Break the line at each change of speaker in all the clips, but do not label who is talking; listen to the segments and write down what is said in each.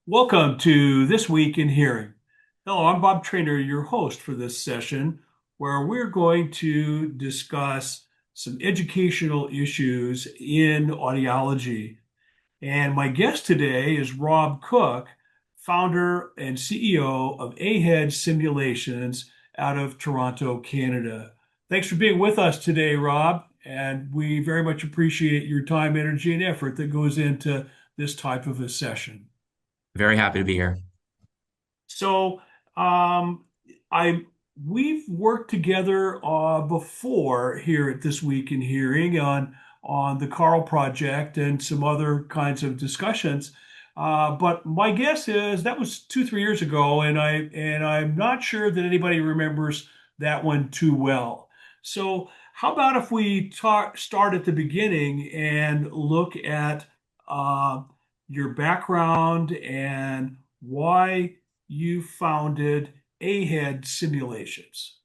Welcome to This Week in Hearing. Hello, I'm Bob Traynor, your host for this session, where we're going to discuss some educational issues in audiology. And my guest today is Rob Koch, founder and CEO of AHEAD Simulations out of Toronto, Canada. Thanks for being with us today, Rob, and we very much appreciate your time, energy, and effort that goes into this type of a session.
Very happy to be here.
So, um, I we've worked together before here at This Week in Hearing on the Carl Project and some other kinds of discussions. But my guess is that was 2, 3 years ago, and I'm not sure that anybody remembers that one too well. So, how about if we start at the beginning and look at uh, your background and why you founded AHEAD Simulations.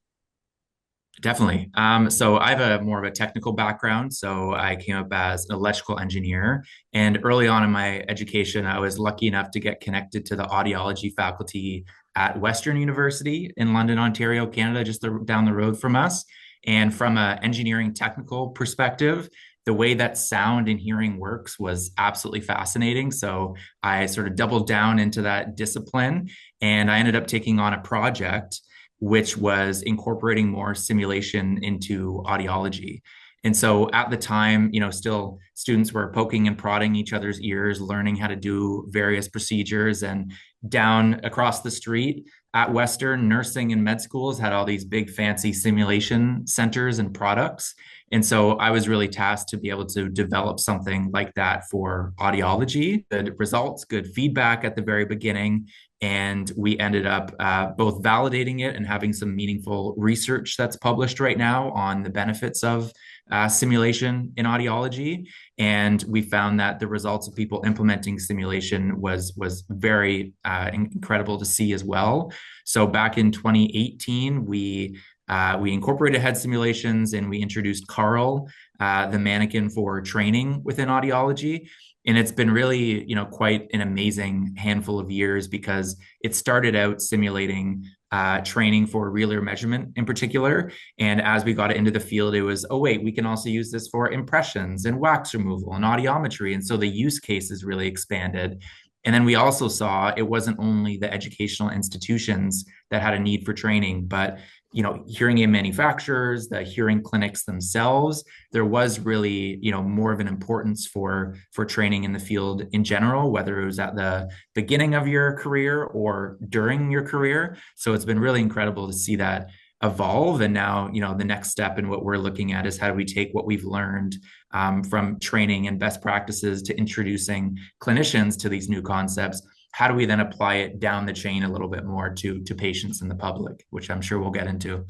Definitely. So I have a more of a technical background. So I came up as an electrical engineer, and early on in my education, I was lucky enough to get connected to the audiology faculty at Western University in London, Ontario, Canada, just down the road from us. And from an engineering technical perspective, the way that sound and hearing works was absolutely fascinating. So I sort of doubled down into that discipline, and I ended up taking on a project which was incorporating more simulation into audiology. And so at the time, still students were poking and prodding each other's ears, learning how to do various procedures. And down across the street at Western, nursing and med schools had all these big fancy simulation centers and products. And so I was really tasked to be able to develop something like that for audiology. Good results, good feedback at the very beginning, and we ended up both validating it and having some meaningful research that's published right now on the benefits of simulation in audiology. And we found that the results of people implementing simulation was very incredible to see as well. So back in 2018, we incorporated head simulations and we introduced Carl, the mannequin for training within audiology. And it's been really, quite an amazing handful of years because it started out simulating training for real ear measurement in particular. And as we got into the field, it was, oh, wait, we can also use this for impressions and wax removal and audiometry. And so the use cases really expanded. And then we also saw it wasn't only the educational institutions that had a need for training, but hearing aid manufacturers, the hearing clinics themselves, there was really, more of an importance for training in the field in general, whether it was at the beginning of your career or during your career. So it's been really incredible to see that evolve. And now, the next step in what we're looking at is how do we take what we've learned from training and best practices to introducing clinicians to these new concepts. How do we then apply it down the chain a little bit more to patients and the public, which I'm sure we'll get into.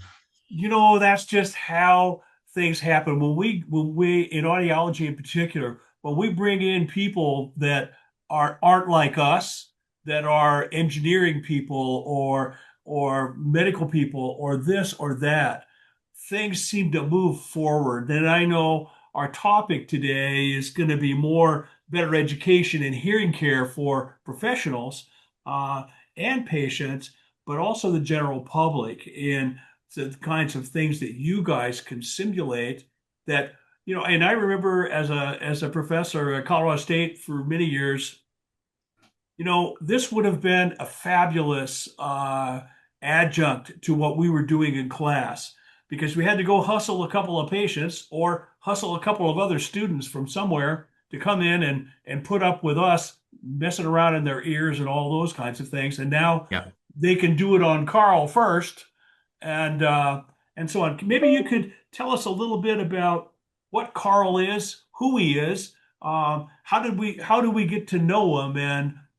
That's just how things happen. When we in audiology in particular, when we bring in people that aren't like us, that are engineering people or medical people or this or that, things seem to move forward. And I know our topic today is going to be more better education and hearing care for professionals uh, and patients, but also the general public in the kinds of things that you guys can simulate that, and I remember as a professor at Colorado State for many years, this would have been a fabulous adjunct to what we were doing in class because we had to go hustle a couple of patients or hustle a couple of other students from somewhere to come in and put up with us messing around in their ears and all those kinds of things. And now
Yeah.
they can do it on Carl first and and so on. Maybe you could tell us a little bit about what Carl is, who he is, how do we get to know him,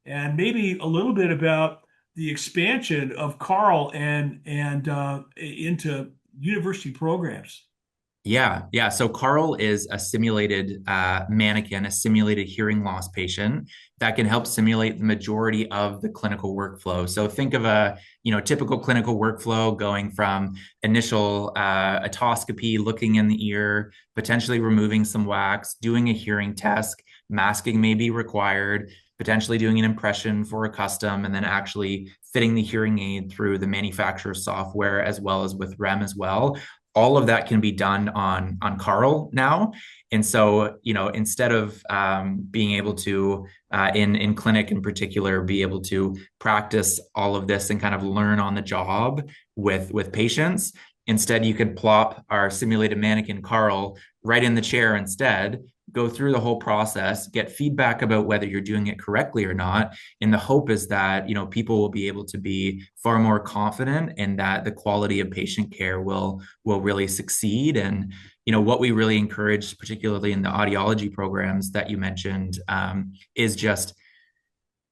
and maybe a little bit about the expansion of Carl and into university programs.
Yeah, yeah. So Carl is a simulated mannequin, a simulated hearing loss patient that can help simulate the majority of the clinical workflow. So think of a typical clinical workflow going from initial otoscopy, looking in the ear, potentially removing some wax, doing a hearing test, masking may be required. potentially doing an impression for a custom, and then actually fitting the hearing aid through the manufacturer's software as well as with REM as well. All of that can be done on Carl now. And so, instead of being able to, in clinic in particular, be able to practice all of this and kind of learn on the job with patients, instead you could plop our simulated mannequin Carl right in the chair instead, go through the whole process, get feedback about whether you're doing it correctly or not. And the hope is that, people will be able to be far more confident and that the quality of patient care will really succeed. And, what we really encourage, particularly in the audiology programs that you mentioned, is just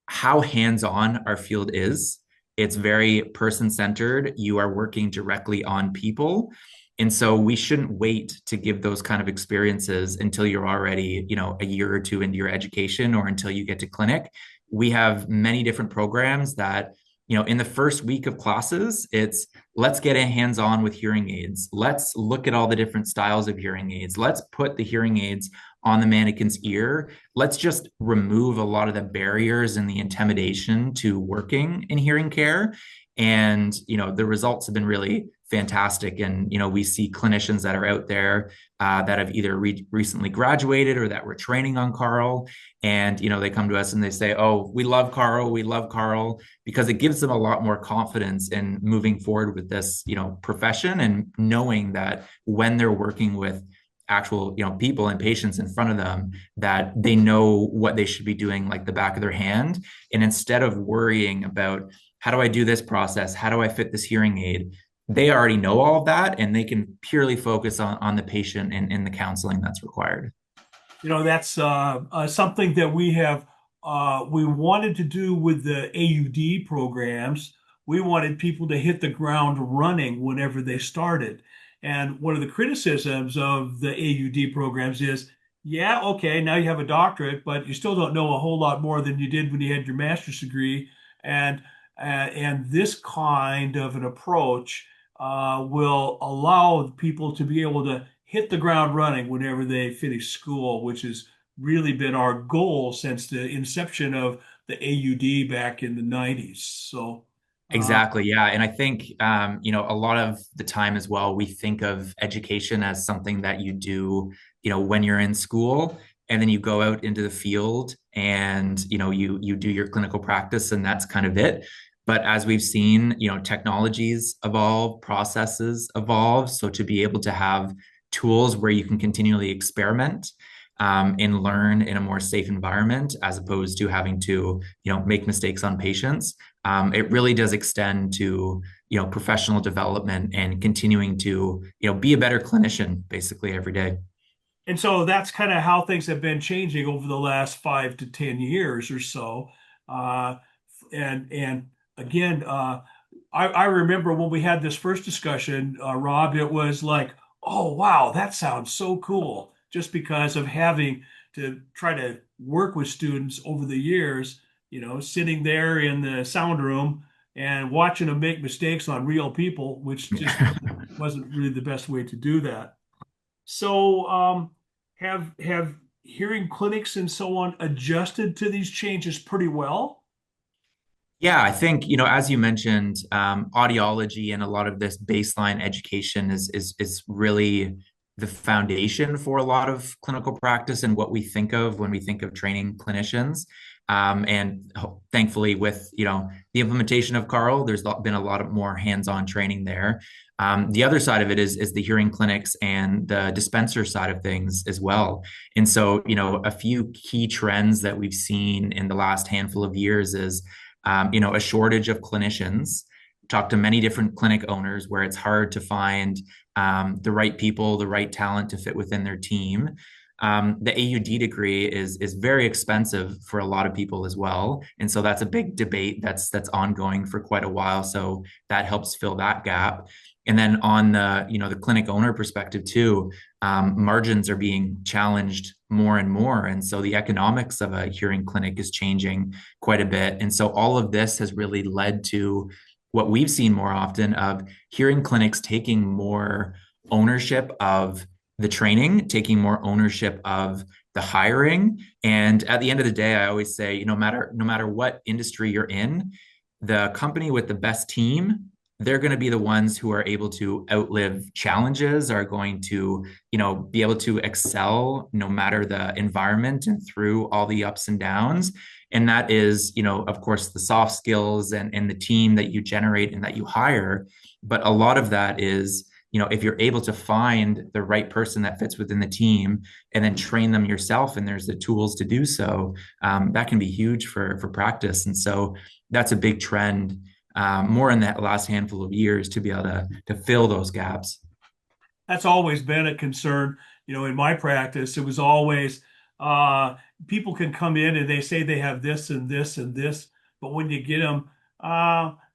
how hands-on our field is. It's very person-centered. You are working directly on people. And so we shouldn't wait to give those kind of experiences until you're already, a year or two into your education or until you get to clinic. We have many different programs that, in the first week of classes, it's let's get a hands-on with hearing aids. Let's look at all the different styles of hearing aids. Let's put the hearing aids on the mannequin's ear. Let's just remove a lot of the barriers and the intimidation to working in hearing care. And, the results have been really fantastic. And, we see clinicians that are out there that have either recently graduated or that were training on Carl. And, they come to us and they say, oh, we love Carl. We love Carl, because it gives them a lot more confidence in moving forward with this, profession, and knowing that when they're working with actual people and patients in front of them, that they know what they should be doing like the back of their hand. And instead of worrying about how do I do this process, how do I fit this hearing aid, they already know all of that, and they can purely focus on the patient and the counseling that's required.
That's something that we wanted to do with the AUD programs. We wanted people to hit the ground running whenever they started. And one of the criticisms of the AUD programs is, yeah, okay, now you have a doctorate, but you still don't know a whole lot more than you did when you had your master's degree. And this kind of an approach will allow people to be able to hit the ground running whenever they finish school, which has really been our goal since the inception of the AUD back in the 90s. So,
Exactly. Yeah. And I think, a lot of the time as well, we think of education as something that you do, when you're in school, and then you go out into the field and, you do your clinical practice, and that's kind of it. But as we've seen, technologies evolve, processes evolve. So to be able to have tools where you can continually experiment, and learn in a more safe environment, as opposed to having to, make mistakes on patients. It really does extend to, professional development and continuing to, be a better clinician basically every day.
and so that's kind of how things have been changing over the last 5 to 10 years or so. Uh, and again, I remember when we had this first discussion, Rob, it was like, oh, wow, that sounds so cool. Just because of having to try to work with students over the years, sitting there in the sound room and watching them make mistakes on real people, which just wasn't really the best way to do that. So, have hearing clinics and so on adjusted to these changes pretty well?
Yeah, I think, as you mentioned, audiology and a lot of this baseline education is really the foundation for a lot of clinical practice and what we think of when we think of training clinicians. And thankfully, with the implementation of Carl, there's been a lot of more hands-on training there. The other side of it is the hearing clinics and the dispenser side of things as well. And so, a few key trends that we've seen in the last handful of years is a shortage of clinicians. Talk to many different clinic owners where it's hard to find the right people, the right talent to fit within their team. The AUD degree is very expensive for a lot of people as well, and so that's a big debate that's ongoing for quite a while. So that helps fill that gap. And then on the clinic owner perspective too, margins are being challenged more and more, and so the economics of a hearing clinic is changing quite a bit. And so all of this has really led to what we've seen more often of hearing clinics taking more ownership of the training, taking more ownership of the hiring. And at the end of the day, I always say, no matter what industry you're in, the company with the best team, they're going to be the ones who are able to outlive challenges, are going to, be able to excel no matter the environment and through all the ups and downs. And that is, of course, the soft skills and the team that you generate and that you hire. But a lot of that is, if you're able to find the right person that fits within the team and then train them yourself, and there's the tools to do so, that can be huge for practice. And so that's a big trend, more in that last handful of years, to be able to fill those gaps.
That's always been a concern. In my practice, it was always uh, people can come in and they say they have this and this and this, but when you get them,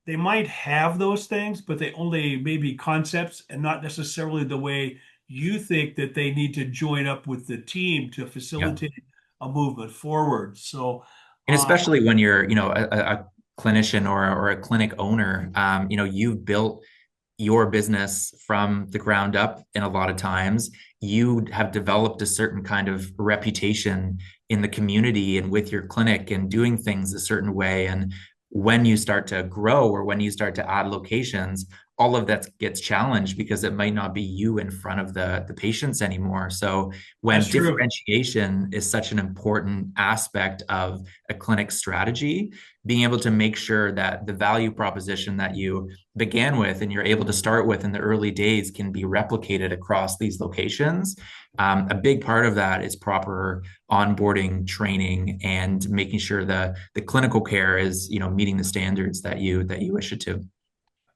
they might have those things, but they only maybe concepts and not necessarily the way you think that they need to join up with the team to
Yeah.
facilitate a movement forward. So,
And
uh,
especially when you're, a clinician or a clinic owner, you've built your business from the ground up. And a lot of times you have developed a certain kind of reputation in the community and with your clinic and doing things a certain way. And when you start to grow or when you start to add locations, all of that gets challenged because it might not be you in front of the patients anymore. So
that's
when
true.
differentiation is such an important aspect of a clinic strategy, being able to make sure that the value proposition that you began with and you're able to start with in the early days can be replicated across these locations. A big part of that is proper onboarding, training, and making sure the clinical care is, meeting the standards that you wish it to.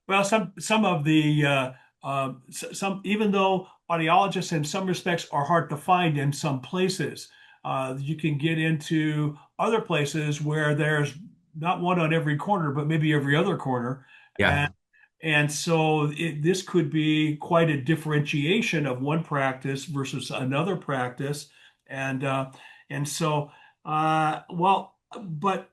Well, some of the some even though audiologists in some respects are hard to find in some places, you can get into other places where there's not one on every corner, but maybe every other corner,
Yeah.
and so this could be quite a differentiation of one practice versus another practice, and uh, and so well, but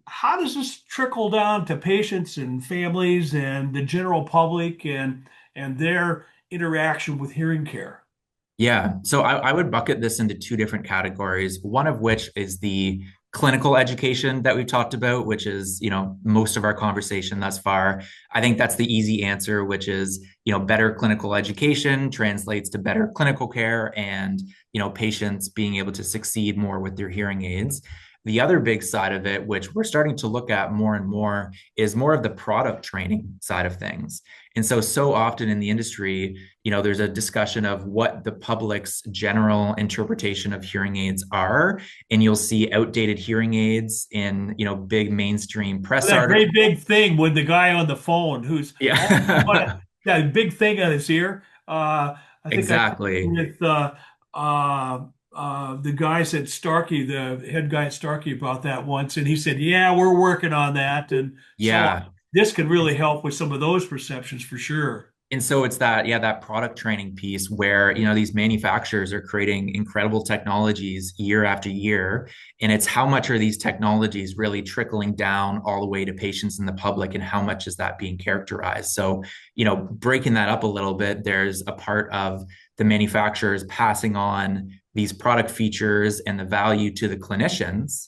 how does this trickle down to patients and families and the general public and their interaction with hearing care?
Yeah. So I would bucket this into two different categories, one of which is the clinical education that we've talked about, which is, most of our conversation thus far. I think that's the easy answer, which is, better clinical education translates to better clinical care and, patients being able to succeed more with their hearing aids. The other big side of it, which we're starting to look at more and more, is more of the product training side of things. And so often in the industry, there's a discussion of what the public's general interpretation of hearing aids are. And you'll see outdated hearing aids in, big mainstream press
That
articles.
great big thing with the guy on the phone who's all
Yeah,
that big thing on his ear. I think I talked
exactly.
with the guys at Starkey, the head guy at Starkey, about that once, and he said, "Yeah, we're working on that," and so on.
Yeah.
This could really help with some of those perceptions for sure.
And so it's that, yeah, that product training piece where, these manufacturers are creating incredible technologies year after year. And it's how much are these technologies really trickling down all the way to patients in the public, and how much is that being characterized? So, breaking that up a little bit, there's a part of the manufacturers passing on these product features and the value to the clinicians,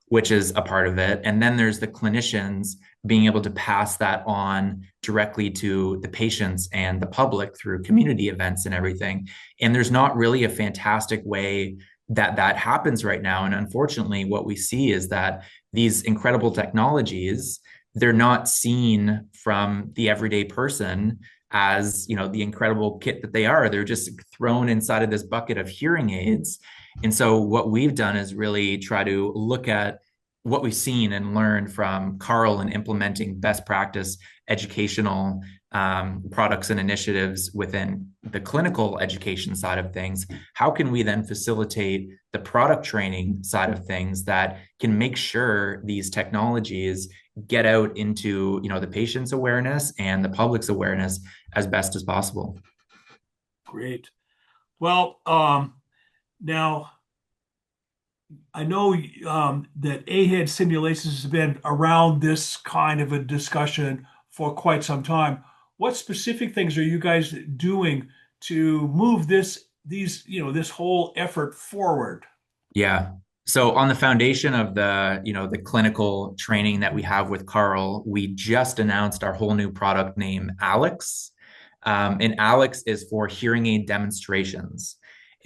which is a part of it. And then there's the clinicians being able to pass that on directly to the patients and the public through community events and everything. And there's not really a fantastic way that happens right now. And unfortunately, what we see is that these incredible technologies, they're not seen from the everyday person as, the incredible kit that they are. They're just thrown inside of this bucket of hearing aids. And so what we've done is really try to look at what we've seen and learned from Carl in implementing best practice educational products and initiatives within the clinical education side of things. How can we then facilitate the product training side of things that can make sure these technologies get out into, the patient's awareness and the public's awareness as best as possible?
Great. Well, now I know that AHEAD simulations has been around this kind of a discussion for quite some time. What specific things are you guys doing to move this whole effort forward?
Yeah. So on the foundation of the clinical training that we have with Carl, we just announced our whole new product name, Alex. And Alex is for hearing aid demonstrations.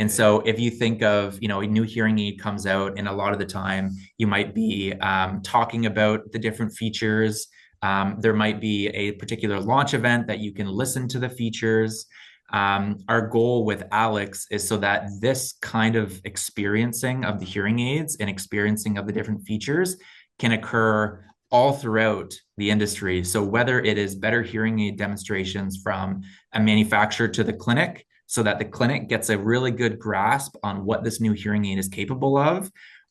And
Okay.
so if you think of, a new hearing aid comes out, and a lot of the time you might be talking about the different features. There might be a particular launch event that you can listen to the features. Our goal with Alex is so that this kind of experiencing of the hearing aids and experiencing of the different features can occur all throughout the industry. So whether it is better hearing aid demonstrations from a manufacturer to the clinic, so that the clinic gets a really good grasp on what this new hearing aid is capable of,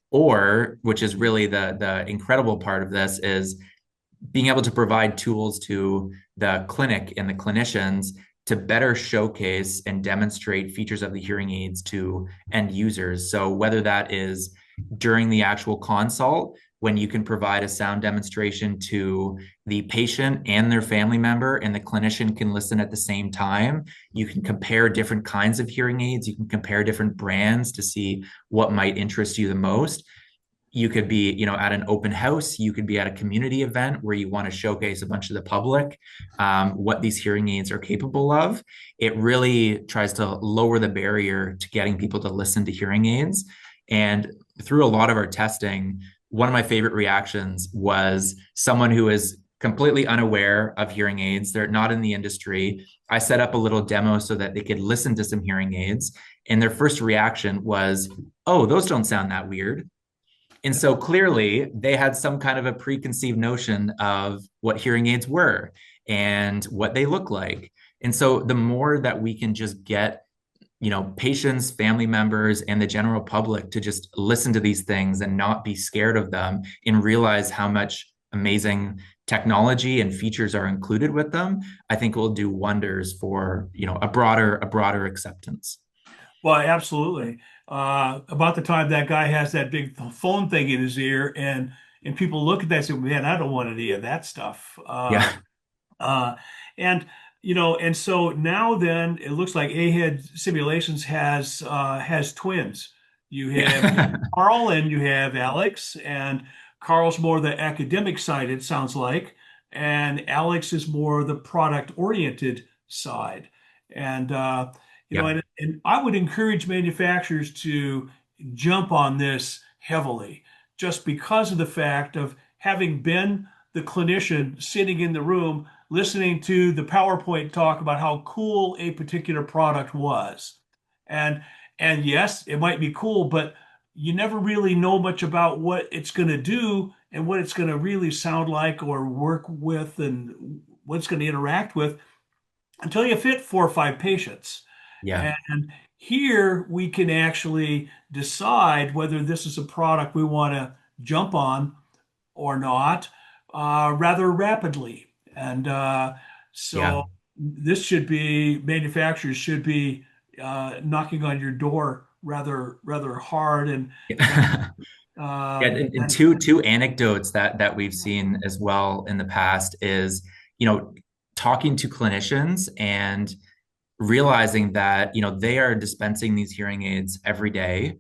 or which is really the incredible part of this is being able to provide tools to the clinic and the clinicians to better showcase and demonstrate features of the hearing aids to end users. So whether that is during the actual consult, when you can provide a sound demonstration to the patient and their family member, and the clinician can listen at the same time. You can compare different kinds of hearing aids. You can compare different brands to see what might interest you the most. You could be, at an open house. You could be at a community event where you want to showcase a bunch of the public what these hearing aids are capable of. It really tries to lower the barrier to getting people to listen to hearing aids. And through a lot of our testing, one of my favorite reactions was someone who is completely unaware of hearing aids. They're not in the industry. I set up a little demo so that they could listen to some hearing aids. And their first reaction was, oh, those don't sound that weird. And so clearly they had some kind of a preconceived notion of what hearing aids were and what they look like. And so the more that we can just get, patients, family members, and the general public to just listen to these things and not be scared of them and realize how much amazing technology and features are included with them, I think will do wonders for, a broader acceptance.
Well, absolutely. About the time that guy has that big phone thing in his ear, and people look at that and say, "Man, I don't want any of that stuff."
Yeah.
Uh, and and so now then it looks like Ahead Simulations has twins. You have
Yeah.
Carl and you have Alex, and Carl's more the academic side, it sounds like, and Alex is more the product oriented side. And
Yeah.
and I would encourage manufacturers to jump on this heavily, just because of the fact of having been the clinician sitting in the room listening to the PowerPoint talk about how cool a particular product was. And and yes, it might be cool, but you never really know much about what it's going to do and what it's going to really sound like or work with and what it's going to interact with until you fit 4 or 5 patients.
Yeah.
And here we can actually decide whether this is a product we want to jump on or not rather rapidly. And so
Yeah.
this should be manufacturers should be knocking on your door rather hard and
Yeah. Yeah, and
and
two anecdotes that we've seen as well in the past is, talking to clinicians and realizing that, they are dispensing these hearing aids every day,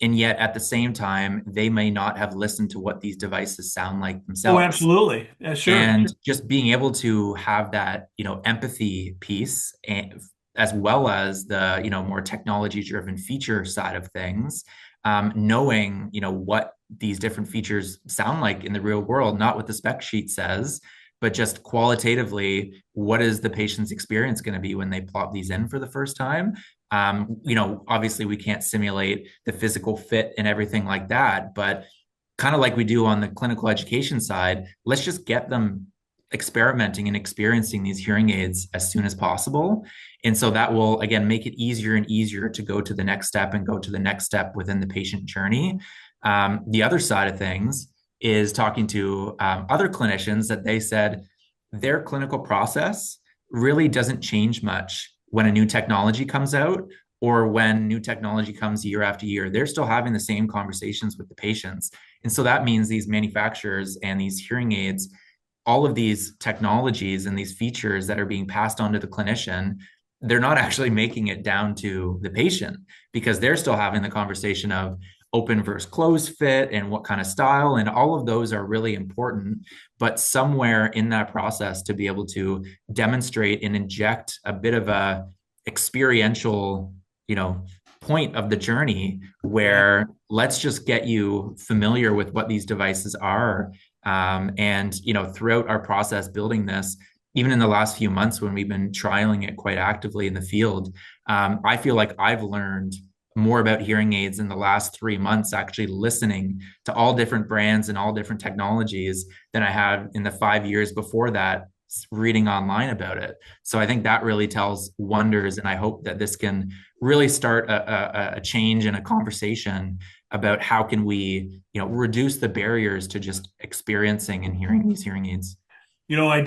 and yet at the same time, they may not have listened to what these devices sound like
oh,
themselves.
absolutely. Yeah, sure.
And just being able to have that, empathy piece, and as well as the, more technology driven feature side of things, knowing, what these different features sound like in the real world, not what the spec sheet says, but just qualitatively, what is the patient's experience going to be when they plop these in for the first time? Obviously we can't simulate the physical fit and everything like that, but kind of like we do on the clinical education side, let's just get them experimenting and experiencing these hearing aids as soon as possible. And so that will, again, make it easier and easier to go to the next step and go to the next step within the patient journey. The other side of things is talking to other clinicians that they said their clinical process really doesn't change much when a new technology comes out or when new technology comes year after year. They're still having the same conversations with the patients. And so that means these manufacturers and these hearing aids, all of these technologies and these features that are being passed on to the clinician, they're not actually making it down to the patient because they're still having the conversation of, open versus closed fit and what kind of style. And all of those are really important. But somewhere in that process, to be able to demonstrate and inject a bit of a experiential, point of the journey
Right.
where let's just get you familiar with what these devices are. And throughout our process building this, even in the last few months when we've been trialing it quite actively in the field, I feel like I've learned more about hearing aids in the last 3 months, actually listening to all different brands and all different technologies than I have in the 5 years before that, reading online about it. So I think that really tells wonders. And I hope that this can really start a change and a conversation about how can we, reduce the barriers to just experiencing and hearing these hearing aids.
I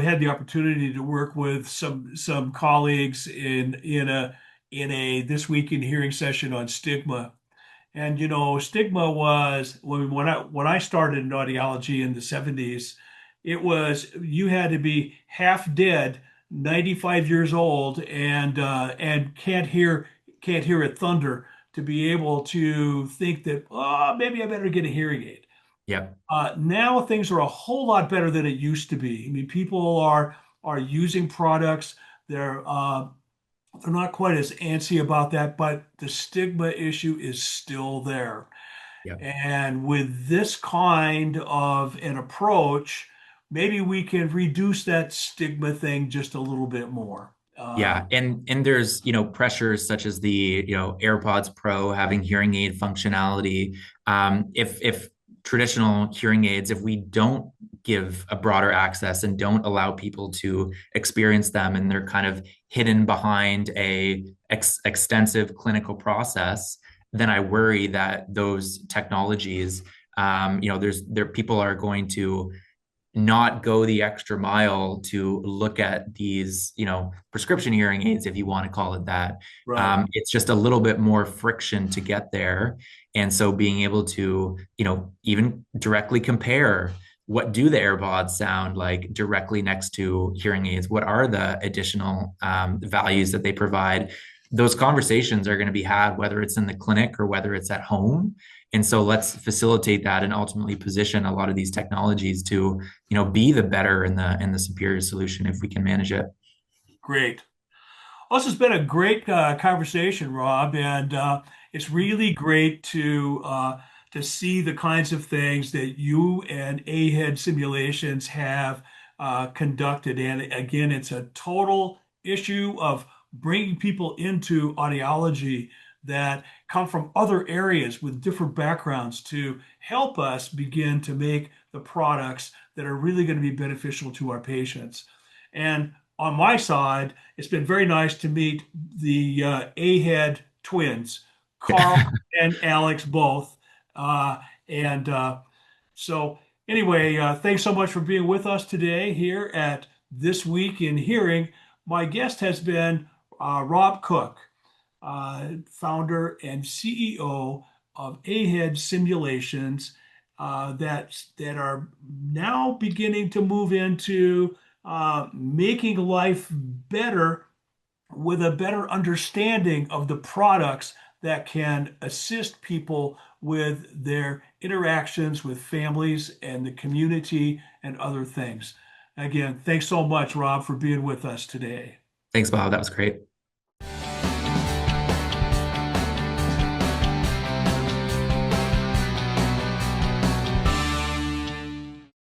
had the opportunity to work with some colleagues in a This Week in Hearing session on stigma. And stigma was when I started in audiology in the 70s, it was you had to be half dead, 95 years old, and can't hear a thunder to be able to think that, oh, maybe I better get a hearing aid.
Yep.
Now things are a whole lot better than it used to be. I mean, people are using products. They're not quite as antsy about that, but the stigma issue is still there.
Yep.
And with this kind of an approach, maybe we can reduce that stigma thing just a little bit more.
Yeah, and there's pressures such as the AirPods Pro having hearing aid functionality. If traditional hearing aids, if we don't give a broader access and don't allow people to experience them, and they're kind of hidden behind a extensive clinical process, then I worry that those technologies, people are going to not go the extra mile to look at these, prescription hearing aids, if you want to call it that.
Right.
It's just a little bit more friction to get there. And so being able to, even directly compare what do the AirPods sound like directly next to hearing aids? What are the additional values that they provide? Those conversations are going to be had, whether it's in the clinic or whether it's at home. And so let's facilitate that and ultimately position a lot of these technologies to, be the better and the superior solution if we can manage it.
Great. Well, this has been a great conversation, Rob, and it's really great to see the kinds of things that you and AHEAD Simulations have conducted. And again, it's a total issue of bringing people into audiology that come from other areas with different backgrounds to help us begin to make the products that are really going to be beneficial to our patients. And on my side, it's been very nice to meet the Ahead twins, Carl and Alex both. And so, anyway, thanks so much for being with us today here at This Week in Hearing. My guest has been Rob Koch, founder and CEO of Ahead Simulations, that are now beginning to move into making life better with a better understanding of the products that can assist people with their interactions with families and the community and other things. Again, thanks so much, Rob, for being with us today.
Thanks, Bob. That was great.